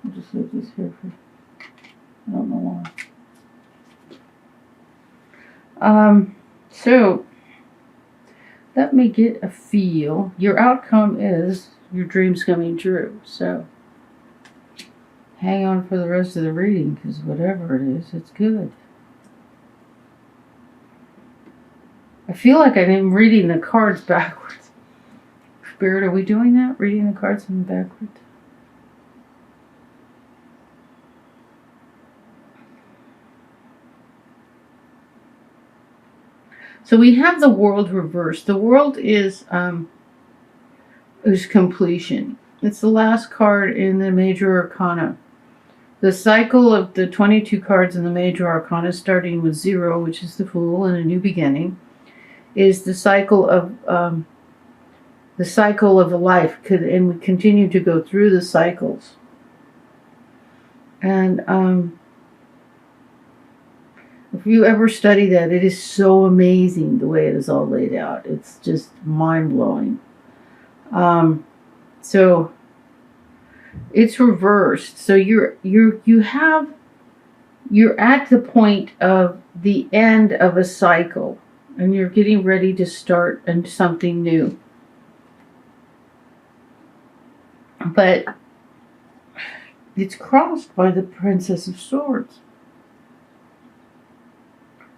I'll just leave this here for, I don't know why. So let me get a feel. Your outcome is your dreams coming true. So hang on for the rest of the reading, because whatever it is, it's good. I feel like I'm reading the cards backwards. Spirit, are we doing that? Reading the cards from backwards? So we have the world reversed. The world is completion. It's the last card in the major arcana. The cycle of the 22 cards in the major arcana, starting with 0, which is the Fool, and a new beginning, is the cycle of a life, and we continue to go through the cycles. And if you ever study that, it is so amazing the way it is all laid out. It's just mind-blowing. So it's reversed. So you're at the point of the end of a cycle, and you're getting ready to start something new. But it's crossed by the Princess of Swords.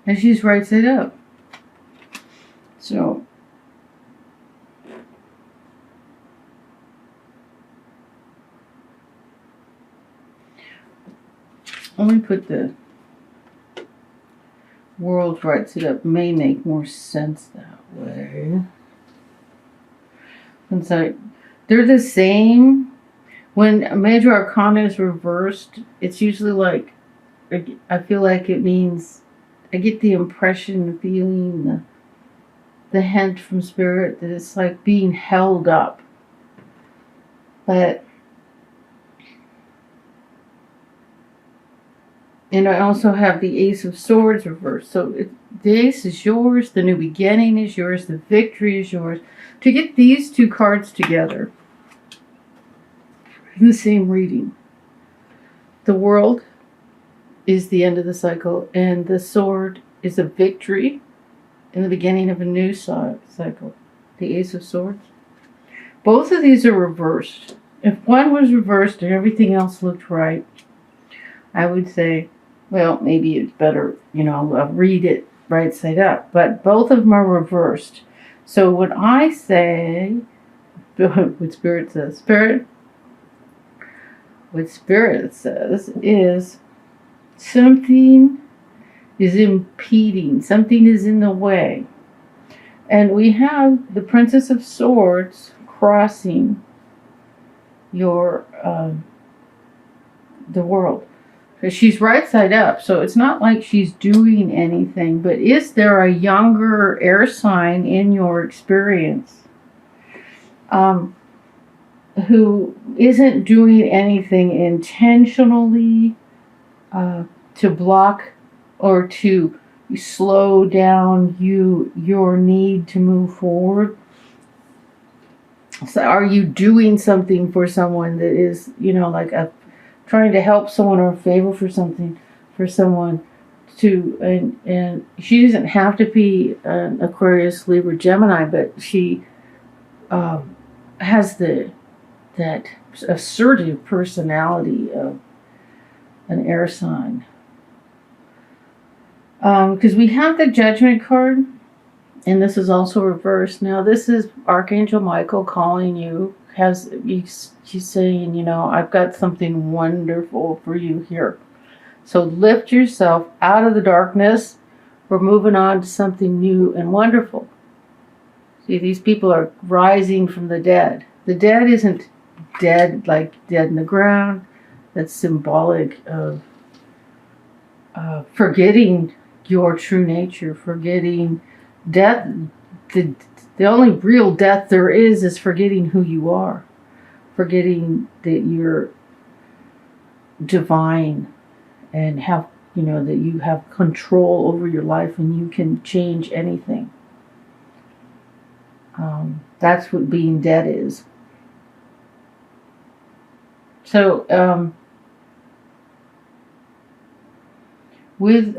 And she's right side up. So let me put the world right side up. May make more sense that way. And so they're the same. When a major arcana is reversed, it's usually like, I feel like it means, I get the impression, feeling, the hint from Spirit that it's like being held up. But, and I also have the Ace of Swords reversed. So the Ace is yours, the new beginning is yours, the victory is yours. To get these two cards together in the same reading, the World is the end of the cycle, and the Sword is a victory in the beginning of a new cycle. The Ace of Swords. Both of these are reversed. If one was reversed and everything else looked right, I would say, well, maybe it's better, read it right side up. But both of them are reversed. So what I say, what Spirit says, what Spirit says is something is impeding, something is in the way. And we have the Princess of Swords crossing your the world. Because she's right side up, so it's not like she's doing anything. But is there a younger air sign in your experience who isn't doing anything intentionally to block or to slow down your need to move forward? So are you doing something for someone that is, like trying to help someone or favor for something for someone to, and she doesn't have to be an Aquarius, Libra, Gemini, but she has that assertive personality of an air sign. Because we have the Judgment card, and this is also reversed. Now, this is Archangel Michael calling you. She's saying, I've got something wonderful for you here. So lift yourself out of the darkness. We're moving on to something new and wonderful. See, these people are rising from the dead. The dead isn't dead like dead in the ground. That's symbolic of forgetting your true nature, forgetting death. The only real death there is forgetting who you are, forgetting that you're divine and have, that you have control over your life and you can change anything. That's what being dead is. So with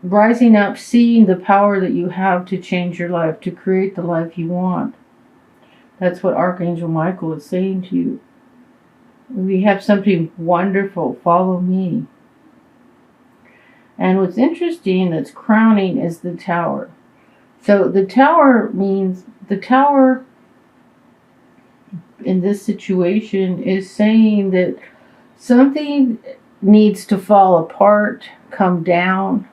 rising up, seeing the power that you have to change your life, to create the life you want. That's what Archangel Michael is saying to you. We have something wonderful. Follow me. And what's interesting that's crowning is the Tower. So the Tower means, the Tower in this situation is saying that something needs to fall apart, come down,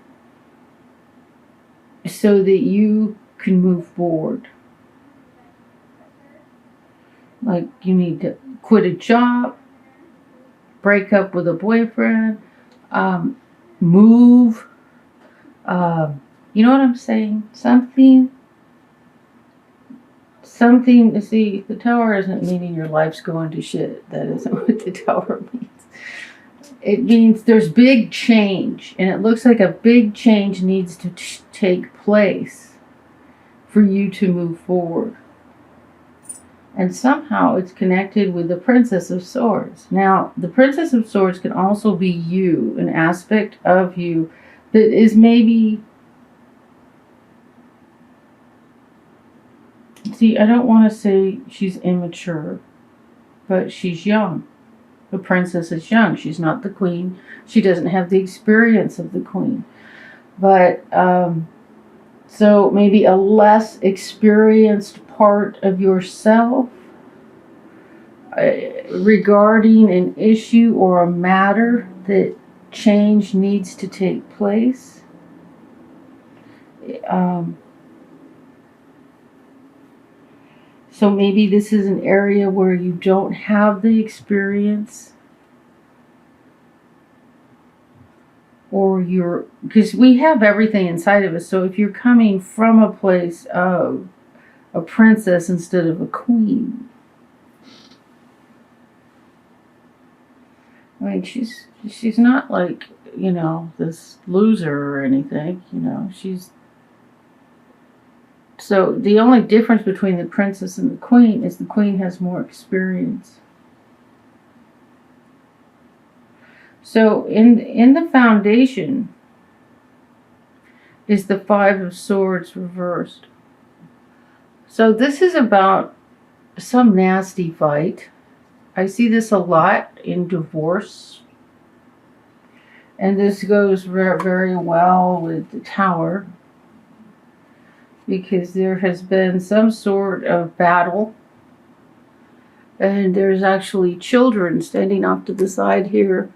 so that you can move forward. Like you need to quit a job, break up with a boyfriend, move. You know what I'm saying? Something. See, the Tower isn't meaning your life's going to shit. That isn't what the Tower means. It means there's big change, and it looks like a big change needs to take place for you to move forward. And somehow it's connected with the Princess of Swords. Now, the Princess of Swords can also be you, an aspect of you that is maybe... See, I don't want to say she's immature, but she's young. The princess is young. She's not the queen. She doesn't have the experience of the queen. But, so maybe a less experienced part of yourself regarding an issue or a matter that change needs to take place. So maybe this is an area where you don't have the experience, or because we have everything inside of us. So if you're coming from a place of a princess instead of a queen, I mean, she's not like, this loser or anything, So the only difference between the princess and the queen is the queen has more experience. So in the foundation is the Five of Swords reversed. So this is about some nasty fight. I see this a lot in divorce. And this goes very well with the Tower, because there has been some sort of battle, and there's actually children standing off to the side here,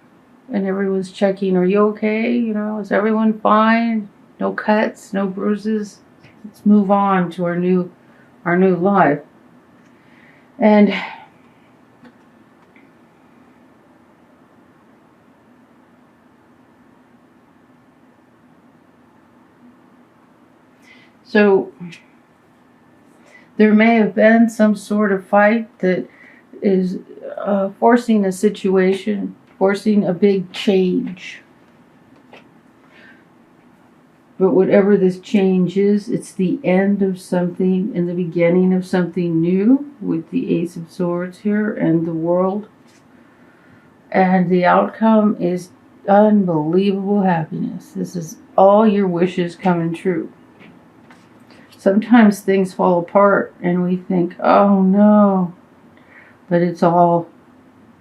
and everyone's checking, are you okay? Is everyone fine? No cuts, no bruises? Let's move on to our new life. And so there may have been some sort of fight that is forcing a situation, forcing a big change. But whatever this change is, it's the end of something and the beginning of something new, with the Ace of Swords here and the World. And the outcome is unbelievable happiness. This is all your wishes coming true. Sometimes things fall apart and we think, oh no, but it's all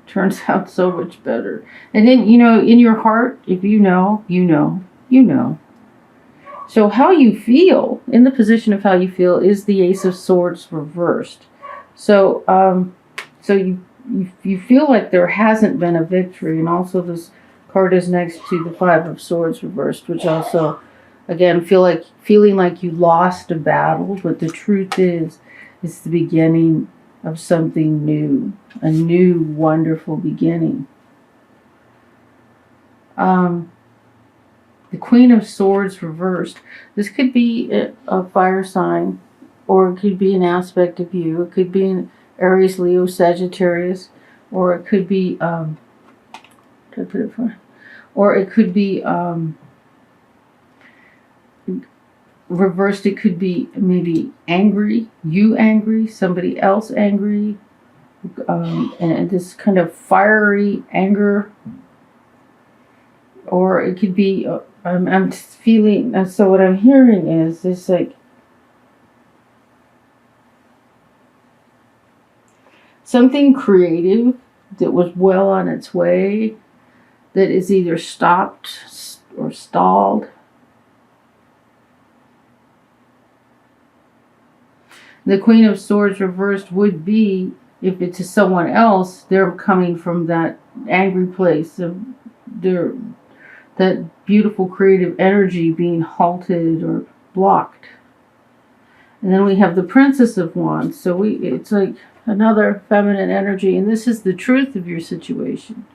turns out so much better. And then, in your heart, if you know. So how you feel, in the position of how you feel, is the Ace of Swords reversed. So, you feel like there hasn't been a victory, and also this card is next to the Five of Swords reversed, which also, again, feeling like you lost a battle, but the truth is, it's the beginning of something new, a new wonderful beginning. The Queen of Swords reversed. This could be a fire sign, or it could be an aspect of you. It could be an Aries, Leo, Sagittarius, or it could be reversed. It could be maybe angry, you angry, somebody else angry, and this kind of fiery anger. Or it could be I'm just feeling, so what I'm hearing is this like something creative that was well on its way that is either stopped or stalled. The Queen of Swords reversed would be, if it's to someone else, they're coming from that angry place of their that beautiful creative energy being halted or blocked. And then we have the Princess of Wands. So it's like another feminine energy, and this is the truth of your situation.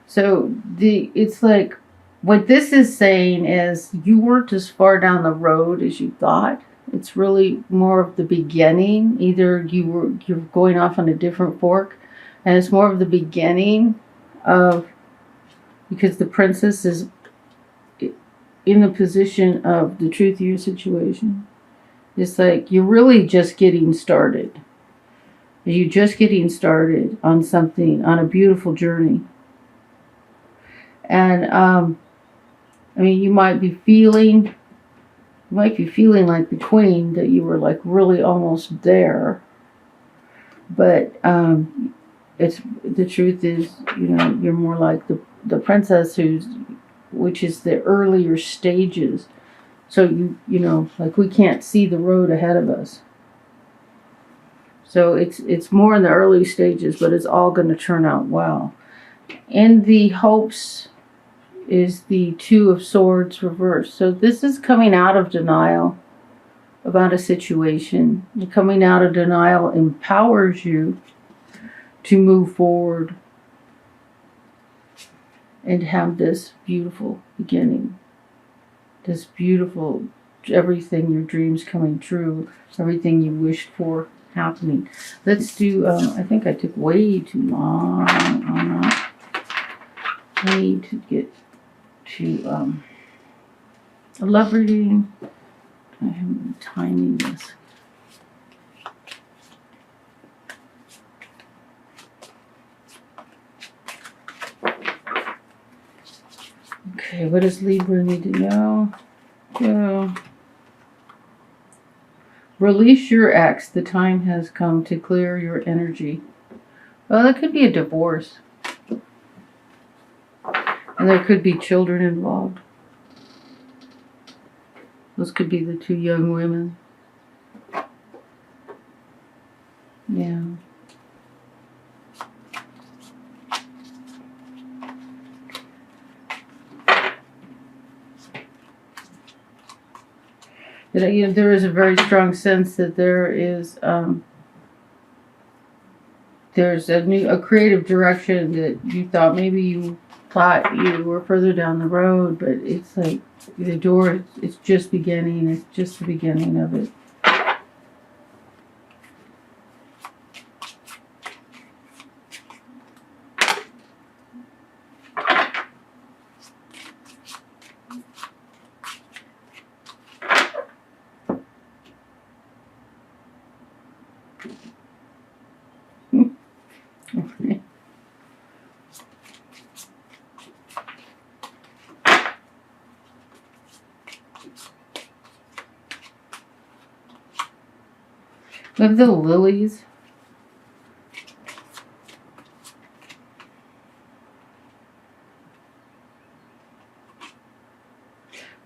So it's like what this is saying is you weren't as far down the road as you thought. It's really more of the beginning. Either you're going off on a different fork, and it's more of the beginning of, because the princess is in the position of the truth of your situation. It's like you're really just getting started. You're just getting started on something, on a beautiful journey. And I mean, you might be feeling like the queen, that you were like really almost there. But it's the truth is, you're more like the princess which is the earlier stages. So like we can't see the road ahead of us. So it's more in the early stages, but it's all going to turn out well. And the hopes is the Two of Swords reversed. So this is coming out of denial about a situation. Coming out of denial empowers you to move forward and have this beautiful beginning. This beautiful, everything, your dreams coming true, everything you wished for happening. Let's do, I think I took way too long on that. I need to get to a love reading. I am timing this. Okay, what does Libra need to know? Go. Release your ex. The time has come to clear your energy. Well, that could be a divorce. And there could be children involved. Those could be the two young women. Yeah. There is a very strong sense that there's a creative direction that you thought maybe you thought you were further down the road, but it's like the door, it's just beginning. It's just the beginning of it. We have the lilies.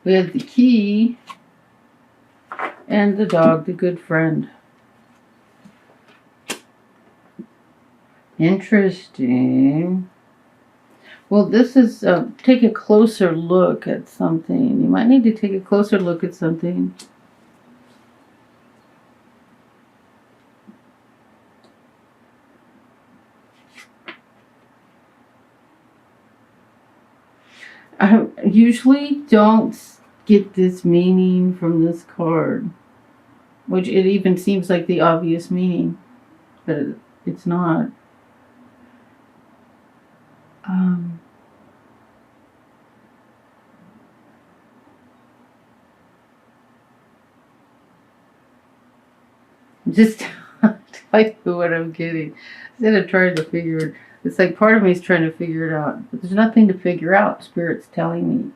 We have the key and the dog, the good friend. Interesting. Well, this is take a closer look at something. You might need to take a closer look at something. I usually don't get this meaning from this card, which it even seems like the obvious meaning, but it's not. Just I know what I'm getting. Instead of trying to figure it, it's like part of me is trying to figure it out. But there's nothing to figure out. Spirit's telling me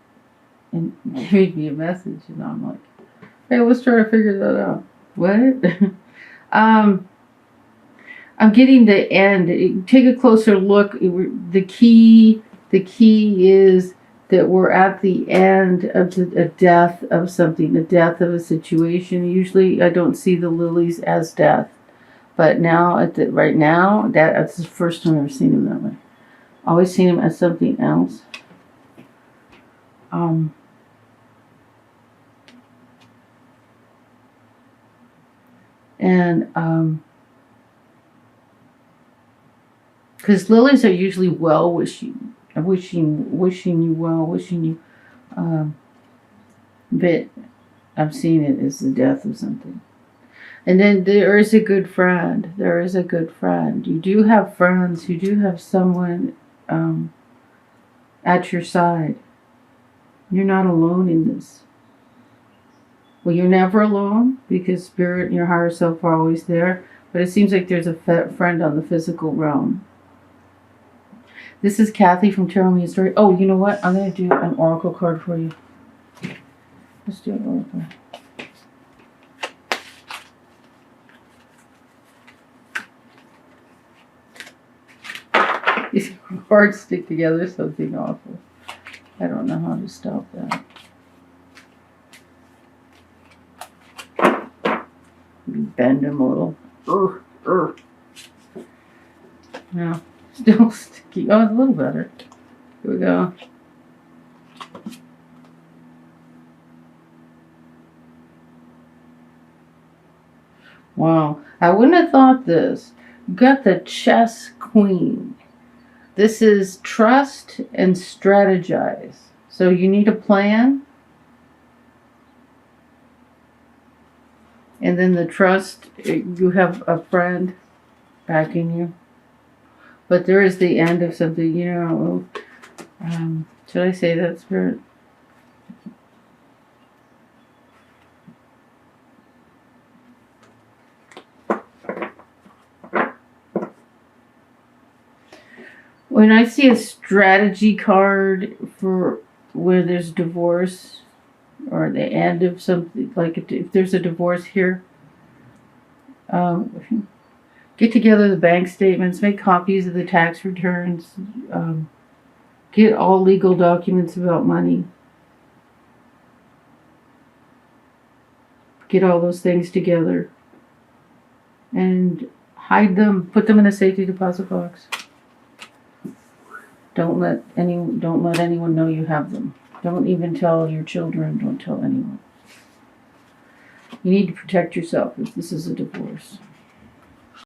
and giving me a message. And I'm like, hey, let's try to figure that out. What? I'm getting the end. Take a closer look. The key is that we're at the end of a death of something, the death of a situation. Usually, I don't see the lilies as death, but now right now, that's the first time I've seen him that way. Always seen him as something else. Because lilies are usually well wishing you well, wishing you. But I've seen it as the death of something. And then there is a good friend. There is a good friend. You do have friends. You do have someone at your side. You're not alone in this. Well, you're never alone because Spirit and your higher self are always there. But it seems like there's a friend on the physical realm. This is Kathy from Tarot Me a Story. Oh, you know what? I'm going to do an oracle card for you. Let's do an oracle. These cards stick together something awful. I don't know how to stop that. Bend them a little. No. Still sticky. Oh, it's a little better. Here we go. Wow. I wouldn't have thought this. You got the chess queen. This is trust and strategize. So you need a plan. And then the trust, you have a friend backing you. But there is the end of something, should I say that, Spirit? When I see a strategy card for where there's divorce or the end of something, like if there's a divorce here, get together the bank statements, make copies of the tax returns, get all legal documents about money. Get all those things together and hide them, put them in a safety deposit box. Don't let anyone know you have them. Don't even tell your children, don't tell anyone. You need to protect yourself if this is a divorce.